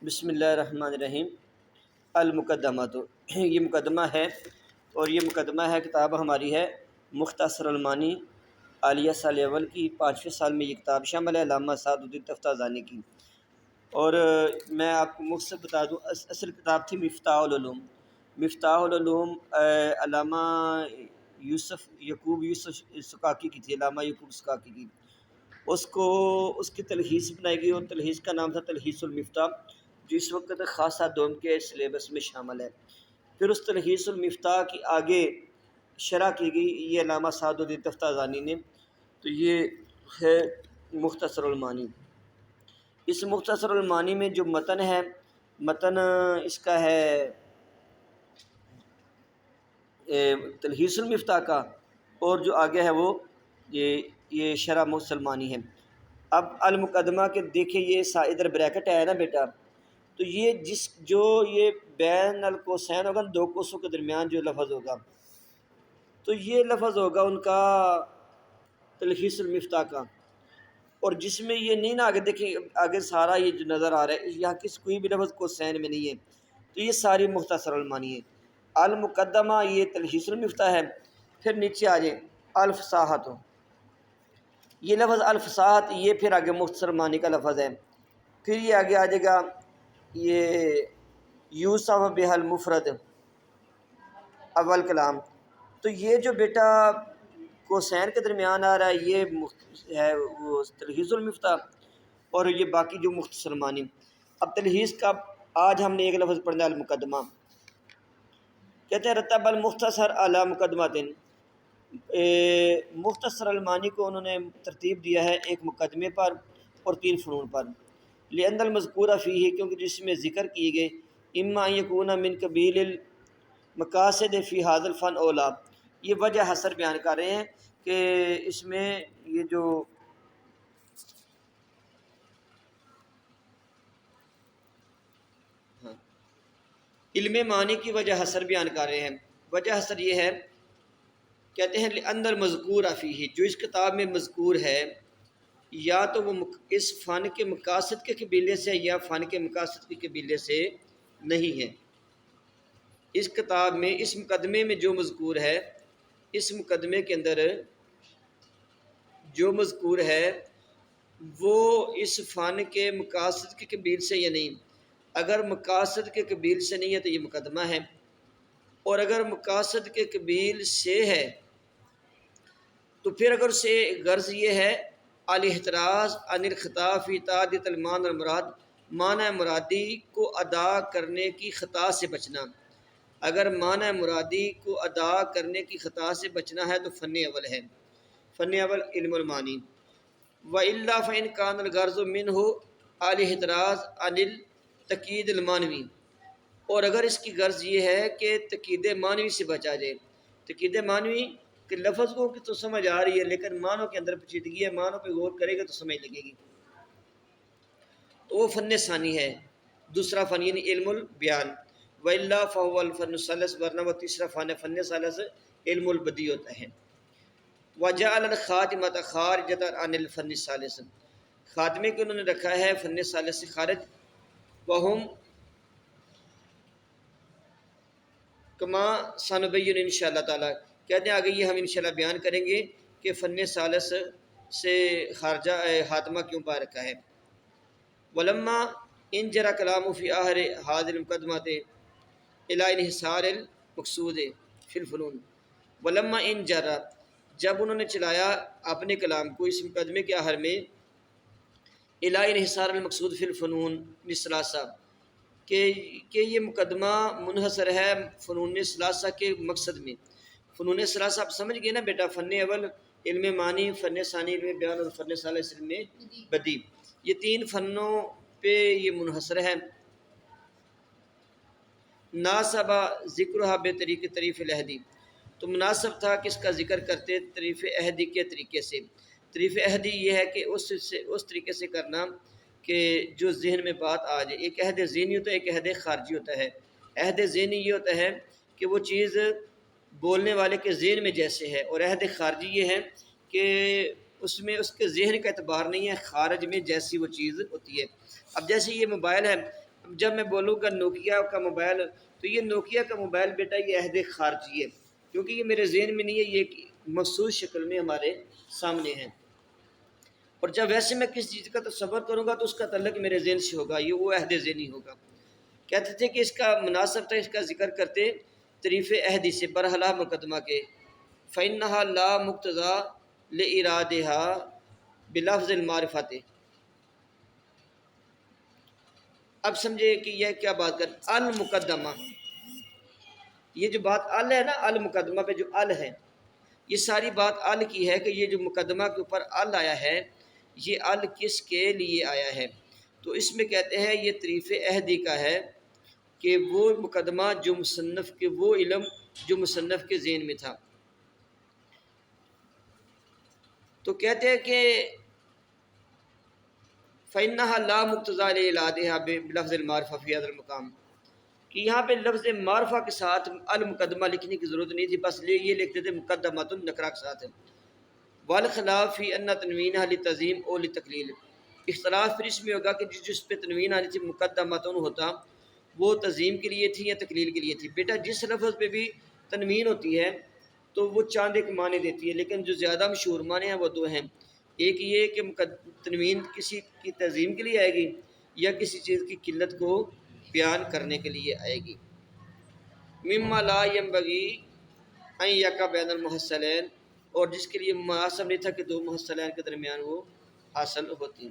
بسم اللہ الرحمن الرحیم۔ المقدمہ، تو یہ مقدمہ ہے، اور یہ مقدمہ ہے، کتاب ہماری ہے مختصر المعانی عالیہ سال اول کی 5ویں سال میں یہ کتاب شامل ہے، علامہ سعد الدین تفتازانی کی۔ اور میں آپ کو مختصر بتا دوں، اصل کتاب تھی مفتاح العلوم۔ مفتاح العلوم علامہ یعقوب یوسف سکاکی کی تھی، علامہ یعقوب سکاکی کی۔ اس کی تلخیص بنائی گئی، اور تلخیص کا نام تھا تلخیص المفتاح، جو اس وقت خاصہ دوم کے سلیبس میں شامل ہے۔ پھر اس تلخیص المفتاح کی آگے شرح کی گئی، یہ علامہ سعد الدین تفتازانی نے، تو یہ ہے مختصر المعانی۔ اس مختصر المعانی میں جو متن ہے، متن اس کا ہے تلخیص المفتاح کا، اور جو آگے ہے وہ یہ شرح مختصر المعانی ہے۔ اب المقدمہ کے دیکھیں، یہ ادھر بریکٹ ہے نا بیٹا، تو یہ یہ بین القوسین ہوگا، دو قوسوں کے درمیان جو لفظ ہوگا، تو یہ لفظ ہوگا ان کا تلخیص المفتاح کا۔ اور جس میں یہ نہیں نا، آگے دیکھیں، آگے سارا یہ جو نظر آ رہا ہے، یہاں کوئی بھی لفظ قوسین میں نہیں ہے، تو یہ ساری مختصر المعانی ہے۔ المقدمہ یہ تلخیص المفتاح ہے۔ پھر نیچے آ جائیں، الفصاحت، یہ لفظ الفصاحت، یہ پھر آگے مختصر المعانی کا لفظ ہے۔ پھر یہ آگے آ جائے گا، یہ یوسف بہ المفرد اول کلام، تو یہ جو بیٹا قوسین کے درمیان آ رہا ہے، یہ ہے وہ تلخیص المفتاح، اور یہ باقی جو مختصر المعانی۔ اب تلخیص کا آج ہم نے ایک لفظ پڑھنا ہے، المقدمہ۔ کہتے ہیں رتب المختصر علی مقدمۃ، مختصر المعانی کو انہوں نے ترتیب دیا ہے ایک مقدمے پر اور 3 فنون پر۔ لأن المذکور فیہ، کیونکہ جس میں ذکر کیے گئے، اما ان یکون من قبیل المقاصد فی ھذا الفن اولا، یہ وجہ حصر بیان کر رہے ہیں کہ اس میں یہ جو علم معنی کی وجہ حصر بیان کر رہے ہیں۔ وجہ حصر یہ ہے، کہتے ہیں لأن المذکور فیہ، جو اس کتاب میں مذکور ہے، یا تو وہ اس فن کے مقاصد کے قبیلے سے، یا فن کے مقاصد کے قبیلے سے نہیں ہے۔ اس کتاب میں، اس مقدمے میں جو مذکور ہے، اس مقدمے کے اندر جو مذکور ہے وہ اس فن کے مقاصد کے قبیل سے یا نہیں۔ اگر مقاصد کے قبیل سے نہیں ہے تو یہ مقدمہ ہے، اور اگر مقاصد کے قبیل سے ہے تو پھر اگر سے غرض یہ ہے الاحتراز عن الخطا فی تعدیۃ المعنی المراد، معنی مرادی کو ادا کرنے کی خطا سے بچنا۔ اگر معنی مرادی کو ادا کرنے کی خطا سے بچنا ہے تو فن اول ہے، فن اول علم المعانی۔ وَإِلَّا فَإِنْ كَانَ الْغَرْضُ مِنْهُ الاحتراز عن التقیید المعنوی، اور اگر اس کی غرض یہ ہے کہ تقید معنوی سے بچا جائے۔ تقید معنوی کہ لفظ کو تو سمجھ آ رہی ہے، لیکن معنوں کے اندر پیچیدگی ہے، معنوں پہ غور کرے گا تو سمجھ لگے گی، تو وہ فن ثانی ہے، دوسرا فن یعنی علم البیان۔ وَإِلَّا فَهُوَ الْفَنُّ الثَّالِثُ، ورنہ وہ تیسرا فن ہے، فن ثالث علم البدیع ہوتا ہے۔ وَجَعَلَ الْخَاتِمَةَ خَارِجَةً عَنِ الْفَنِّ الثَّالِثِ، خاتمے کو انہوں نے رکھا ہے فن ثالث سے خارج۔ وَهُمْ کما سنبین انشاءاللہ تعالیٰ، کہتے ہیں آگے یہ ہم انشاءاللہ بیان کریں گے کہ فن ثالث سے خارجہ خاتمہ کیوں پا رکھا ہے۔ ولما انجرا کلام فی آخر هذه المقدمۃ الی انحصار المقصود فی الفنون، ولما انجرا، جب انہوں نے چلایا اپنے کلام کو اس مقدمے کے آخر میں، الی انحصار المقصود فی الفنون الثلاثہ، کہ یہ مقدمہ منحصر ہے فنون ثلاثہ کے مقصد میں۔ فنون ثلاثہ آپ سمجھ گئے نا بیٹا، فن اول علم معنی، فن ثانی علم بیان، اور فن ثالث علم بدیع، یہ 3 فنوں پہ یہ منحصر ہے۔ ناسب ذکرها بطریق طریف الاہدی، تو مناسب تھا کہ اس کا ذکر کرتے طریف اہدی کے طریقے سے۔ طریف اہدی یہ ہے کہ اس طریقے سے کرنا کہ جو ذہن میں بات آ جائے۔ ایک عہد ذہنی ہوتا ہے، ایک عہد خارجی ہوتا ہے۔ عہد ذہنی یہ ہوتا ہے کہ وہ چیز بولنے والے کے ذہن میں جیسے ہے، اور عہد خارجی یہ ہے کہ اس میں اس کے ذہن کا اعتبار نہیں ہے، خارج میں جیسی وہ چیز ہوتی ہے۔ اب جیسے یہ موبائل ہے، جب میں بولوں گا نوکیا کا موبائل تو یہ نوکیا کا موبائل بیٹا یہ عہد خارجی ہے، کیونکہ یہ میرے ذہن میں نہیں ہے، یہ مخصوص شکل میں ہمارے سامنے ہے، اور جب ویسے میں کسی چیز کا تصور کروں گا تو اس کا تعلق میرے ذہن سے ہوگا، یہ وہ عہد ذہنی ہوگا۔ کہتے تھے کہ اس کا مناسب تھا، اس کا ذکر کرتے تعریف عہدی سے برحلا مقدمہ کے، فَإِنَّهَا لَا مُقْتَضَى لِإِرَادِهَا بِلَفْظِ الْمَعْرِفَةِ۔ اب سمجھے کہ یہ کیا بات کر المقدمہ، یہ جو بات ال ہے نا، المقدمہ پہ جو ال ہے، یہ ساری بات ال کی ہے کہ یہ جو مقدمہ کے اوپر ال آیا ہے، یہ ال کس کے لیے آیا ہے؟ تو اس میں کہتے ہیں یہ تعریف عہدی کا ہے کہ وہ مقدمہ جو مصنف کے، وہ علم جو مصنف کے ذہن میں تھا۔ تو کہتے ہیں کہ فَإِنَّهَا لَا مُقْتَضَىٰ لِإِرَادِهَا بِلَفْظِ الْمَعْرِفَةِ فِي هَذَا الْمَقَامِ، کہ یہاں پہ لفظ معرفہ کے ساتھ المقدمہ لکھنے کی ضرورت نہیں تھی، بس یہ لکھتے تھے مقدمۃ النکرہ کے ساتھ ہے۔ والخلاف فی ان تنوینہ لتعظیم او لتقلیل، اختلاف پھر اس میں ہوگا کہ جس پہ تنوین آنی تھی مقدمۃ ہوتا وہ تعظیم کے لیے تھی یا تقلیل کے لیے تھی۔ بیٹا جس لفظ پہ بھی تنوین ہوتی ہے تو وہ چاند ایک معنی دیتی ہے، لیکن جو زیادہ مشہور معنی ہیں وہ دو ہیں، ایک یہ کہ تنوین کسی کی تعظیم کے لیے آئے گی یا کسی چیز کی قلت کو بیان کرنے کے لیے آئے گی۔ مما لا ينبغي ان يقع بین المحصلین، اور جس کے لیے مناسب نہیں تھا کہ دو محصلین کے درمیان وہ حاصل ہوتی۔